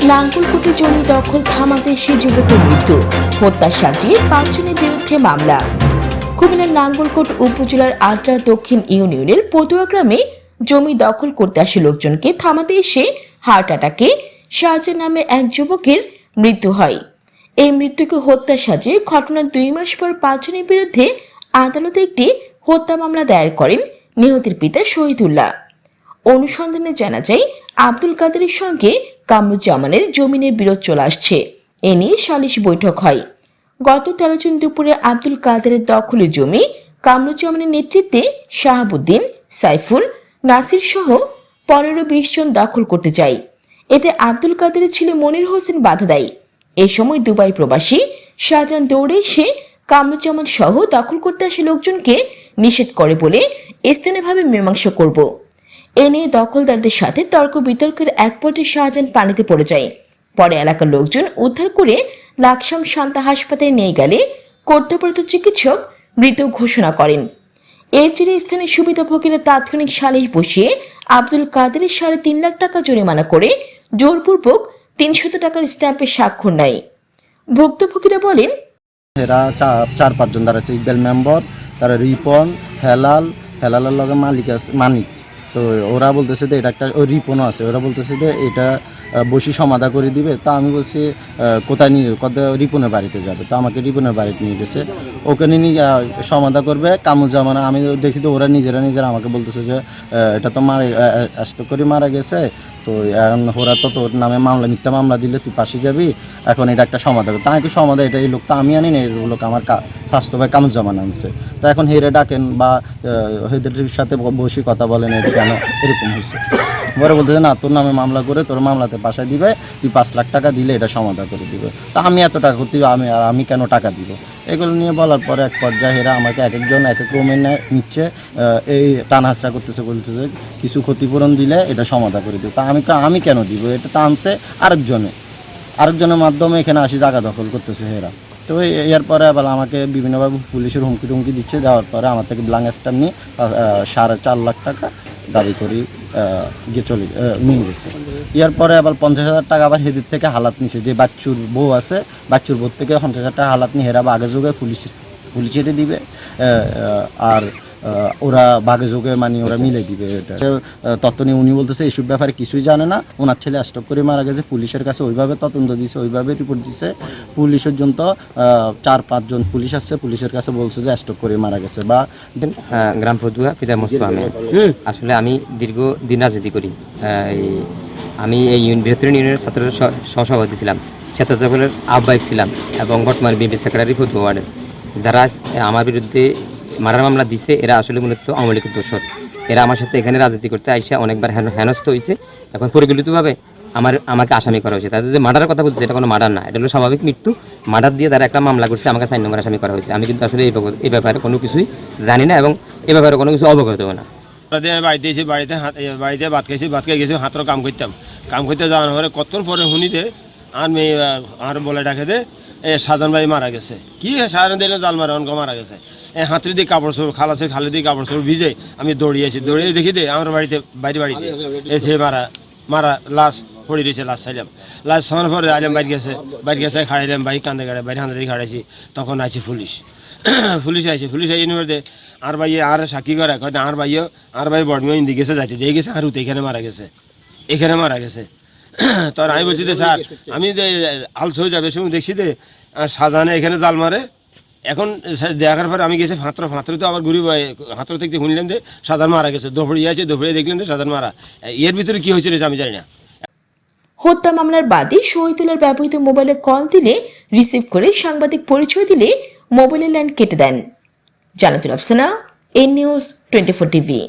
নাঙ্গলকোটে জমি দখল থামাতে সে যুবকের মৃত্যু, হত্যা সাজিয়ে 5 জনের বিরুদ্ধে মামলা। কুমিল্লার নাঙ্গলকোট উপজেলার আদ্রা দক্ষিণ ইউনিয়নের পটুয়া গ্রামে জমি দখল করতে আসে লোকজনকে থামাতে এসে হার্ট অ্যাটাকে শাহজাহান নামে এক যুবকের মৃত্যু হয়। এই মৃত্যুকে হত্যা সাজিয়ে ঘটনার 2 মাস পর 5 জনের বিরুদ্ধে আদালতে একটি হত্যা মামলা দায়ের করেন নিহতের পিতা শহীদুল্লাহ। অনুসন্ধানে জানা যায়, আব্দুল কাদেরের সঙ্গে কামরুজ্জামানের জমিনে বিরোধ চলে আসছে। এ নিয়ে সালিশ বৈঠক হয়। গত 13 জুন দুপুরে আব্দুল কাদেরের দখলে জমি কামরুজ্জামানের নেতৃত্বে শাহাবুদ্দিন, সাইফুল, নাসির সহ 15-20 জন দখল করতে যায়। এতে আব্দুল কাদেরের ছেলে মনির হোসেন বাধা দেয়। এ সময় দুবাই প্রবাসী শাহজাহান দৌড়ে এসে কামরুজ্জামান সহ দখল করতে আসে লোকজনকে নিষেধ করে বলে স্থানীয়ভাবে মীমাংসা করব। এ নিয়ে দখলদারদের সাথে তর্ক বিতর্কের এক পর্যায়ে শাহজাহান পানিতে পড়ে যায়। পরে এলাকার লোকজন উদ্ধার করে লাকসাম শান্তা হাসপাতালে নিয়ে গেলে কর্তব্যরত চিকিৎসক মৃত ঘোষণা করেন। এর জেরে স্থানীয় সুবিধাভোগীরা তাৎক্ষণিক সালিশ বসিয়ে আব্দুল কাদেরের 3.5 লাখ টাকা জরিমানা করে জোরপূর্বক 300 টাকার স্ট্যাম্পে স্বাক্ষর নেয়। ভুক্তভোগীরা বলেন, এরা 4-5 জন দাঁড়াচ্ছে, ইকবাল মেম্বর, তারা রিপন, হেলালের লগে মানিক। তো ওরা বলতেছে যে এটা একটা, ওই রিপনও আছে, ওরা বলতেছে যে এটা বসি সমাধা করে দিবে। তা আমি বলছি কোথায় নিয়ে রিপনের বাড়িতে যাবে। তো আমাকে রিপনের বাড়িতে নিয়ে গেছে, ওখানে নিয়ে সমাধা করবে কামরুজ্জামান। আমি দেখি তো ওরা নিজেরা আমাকে বলতেছে যে এটা তো স্ট্রোক করে মারা গেছে, তো এখন ওরা তো তোর নামে মিথ্যা মামলা দিলে তুই পাশে যাবি, এখন এটা একটা সমাধা করবে। তা আমি সমাধা এটা এই লোক তো আমি আনি না, এই লোক আমার স্বাস্থ্য ভাই কামরুজ্জামান আনছে। তো এখন হেরে ডাকেন বা হেদের সাথে বসে কথা বলেন, এটা কেন এরকম হয়েছে। পরে বলতেছে না, তোর নামে মামলা করে তোর মামলাতে পাশায় দিবে, তুই 5 লাখ টাকা দিলে এটা সমাধা করে দিবে। তা আমি এত টাকা করতে আমি কেন টাকা দিব? এগুলো নিয়ে বলার পরে এক পর্যায়ে হেরা আমাকে এক একজন এক এক রুমে নিচ্ছে, এই টানহাসরা করতেছে, বলতেছে কিছু ক্ষতিপূরণ দিলে এটা সমাধা করে দিব। তা আমি কেন দিব? এটা টানছে আরেকজনের মাধ্যমে এখানে আসি জায়গা দখল করতেছে হেরা। তো এর পরে আবার আমাকে বিভিন্নভাবে পুলিশের হুমকি দিচ্ছে। দেওয়ার পরে আমার থেকে ব্ল্যাঙ্ক স্ট্যাম্প নিয়ে 4.5 লাখ টাকা দাবি করি নিয়ে গেছে। এর পরে আবার 50,000 টাকা আবার হেদের থেকে হালাত নিছে, যে বাচ্চুর বউ আছে, বাচ্চুর বউ থেকে 50,000 টাকা হালাত নিয়ে হেরা বাঘে যোগে পুলিশেরই দিবে, আর ওরা বাঘে যোগে ওরা মিলে দিবে। এটা তত্ত্ব নিয়ে উনি বলতেছে এইসব ব্যাপারে কিছুই জানে না, ওনার ছেলে স্টক করে মারা গেছে। পুলিশের কাছে ওইভাবে তদন্ত দিছে, ওইভাবে রিপোর্ট দিছে। পুলিশ পর্যন্ত 4-5 জন পুলিশ আসছে, পুলিশের কাছে বলছে যে স্টক করে মারা গেছে। বা গ্রাম পটুয়া পিতা মুস্তফা আহমেদ। আসলে আমি দীর্ঘদিন রাজনীতি করি। আমি এই বৃহত্তর ইউনিয়নের ছাত্রের সহসভাপতি ছিলাম, ছাত্র দলের আহ্বায়ক ছিলাম এবং বর্তমানে বিএনপি সেক্রেটারি পটুয়া ওয়ার্ডের। যারা আমার বিরুদ্ধে মারার মামলা দিছে এরা আসলে মূলত আওয়ামী লীগের দোষর। এরা আমার সাথে এখানে রাজনীতি করতে আইসা অনেকবার হেনস্থ হয়েছে। এখন পরিকল্পিতভাবে আমাকে আসামি করা হয়েছে। তাদের যে মার্ডারের কথা বলছে, এটা কোনো মার্ডার না, এটা হলো স্বাভাবিক মৃত্যু। মার্ডার দিয়ে তারা একটা মামলা করছে, আমাকে 4 নম্বর আসামি করা হয়েছে। আমি কিন্তু আসলে এই ব্যাপারে কোনো কিছুই জানি না এবং এই ব্যাপারে কোনো কিছু অবগত না। বাড়িতে এসে বাড়িতে ভাত খেয়ে গেছি, হাতের কাম করতে যাওয়ার পরে কতক্ষণ পরে শুনিতে আর মেয়ে আর বলে ডাকে দে সাধারণ ভাই মারা গেছে। কি সাধারণ দিলে জাল মারা অঙ্ক মারা গেছে। হাতুড়ি দিয়ে কাপড় চোপড় খালি দিয়ে কাপড় চোপড় ভিজে আমি দৌড়িয়ে দেখি দে আমার বাড়িতে বাড়িতে এসে মারা লাশ পড়ে দিয়েছে। লাশ চাইলাম, লাশ শোনার পরে আইলাম বাড়ি গেছে খাড়াইলাম, বাইক কান্দে বাইরে হাতে দিয়ে খাড়াইছি। তখন আইছে পুলিশ পুলিশ আইসে নিয়ে আর ভাই আর সাক্ষী করে আর ভাই বর্মিও ইন্দি গেছে যাইতে দিয়ে গেছে আর এখানে মারা গেছে। তখন আমি বলছি যে স্যার আমি আলস হয়ে যাবে শুনে দেখছি যে শাহজাহানে এখানে জাল মারে। এখন দেখার পরে আমি গেছি ফাঁতরে তো আবার ঘুরি হাতর থেকে শুনলাম যে সাধারণ মারা গেছে। দোপড়িয়ে দেখলাম যে সাধারণ মারা। এর ভিতরে কি হয়েছিল আমি জানি না। হত্যা মামলার বাদী শহীদুল্লাহর ব্যবহৃত মোবাইলে কল দিলে রিসিভ করে সাংবাদিক পরিচয় দিলে মোবাইলের লাইন কেটে দেন। Jannatul Afsana, N news 24 TV.